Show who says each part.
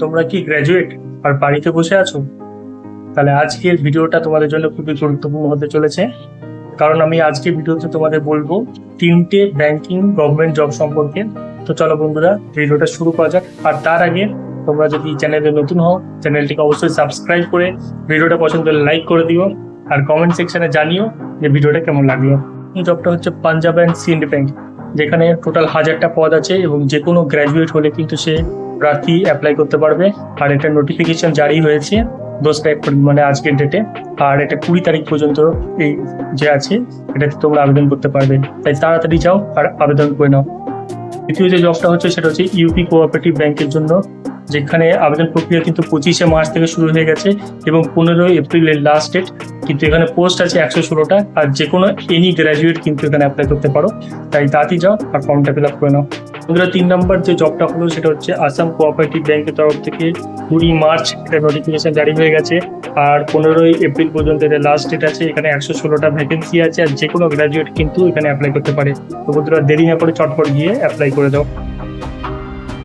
Speaker 1: তোমরা কি গ্র্যাজুয়েট আর বাড়িতে বসে আছো? তাহলে আজকের ভিডিওটা তোমাদের জন্য খুবই গুরুত্বপূর্ণ হতে চলেছে, কারণ আমি আজকের ভিডিওতে তোমাদের বলবো 3টে ব্যাংকিং গভর্নমেন্ট জব সম্পর্কে। তো চলো বন্ধুরা, ভিডিওটা শুরু করা যাক। আর তার আগে তোমরা যদি চ্যানেলে নতুন হও, চ্যানেলটিকে অবশ্যই সাবস্ক্রাইব করে ভিডিওটা পছন্দ হলে লাইক করে দিও, আর কমেন্ট সেকশনে জানিও যে ভিডিওটা কেমন লাগলো। এই জবটা হচ্ছে পাঞ্জাব অ্যান্ড সিন্ড ব্যাংক, যেখানে টোটাল 1000টা পদ আছে এবং যে কোনো গ্র্যাজুয়েট হলে কিন্তু সে প্রার্থী অ্যাপ্লাই করতে পারবে। আর এটা নোটিফিকেশন জারি হয়েছে 10 এপ্রিল, মানে আজকের ডেটে। আর এটা 20 তারিখ পর্যন্ত এই যে আছে এটাতে তোমরা আবেদন করতে পারবে, তাই তাড়াতাড়ি যাও আর আবেদন করে নাও। দ্বিতীয় যে জবটা হচ্ছে সেটা হচ্ছে ইউপি কোঅপারেটিভ ব্যাংকের জন্য, যেখানে আবেদন প্রক্রিয়া কিন্তু 25শে মার্চ থেকে শুরু হয়ে গেছে এবং 15ই এপ্রিলের লাস্ট ডেট। কিন্তু এখানে পোস্ট আছে 116টা, আর যে কোনো এনি গ্র্যাজুয়েট কিন্তু এখানে অ্যাপ্লাই করতে পারো, তাই তাড়াতাড়ি যাও আর ফর্মটা ফিল আপ করে নাও। বন্ধুরা, 3 নম্বর যে জবটা হলো সেটা হচ্ছে আসাম কোঅপারেটিভ ব্যাংকের তরফ থেকে 20 মার্চ এটা নোটিফিকেশন জারি হয়ে গেছে, আর 15ই এপ্রিল পর্যন্ত এটা লাস্ট ডেট আছে। এখানে 116টা ভ্যাকেন্সি আছে, আর যে কোনো গ্র্যাজুয়েট কিন্তু এখানে অ্যাপ্লাই করতে পারে। তো বন্ধুরা, দেরি না করে চটপট গিয়ে অ্যাপ্লাই করে দাও।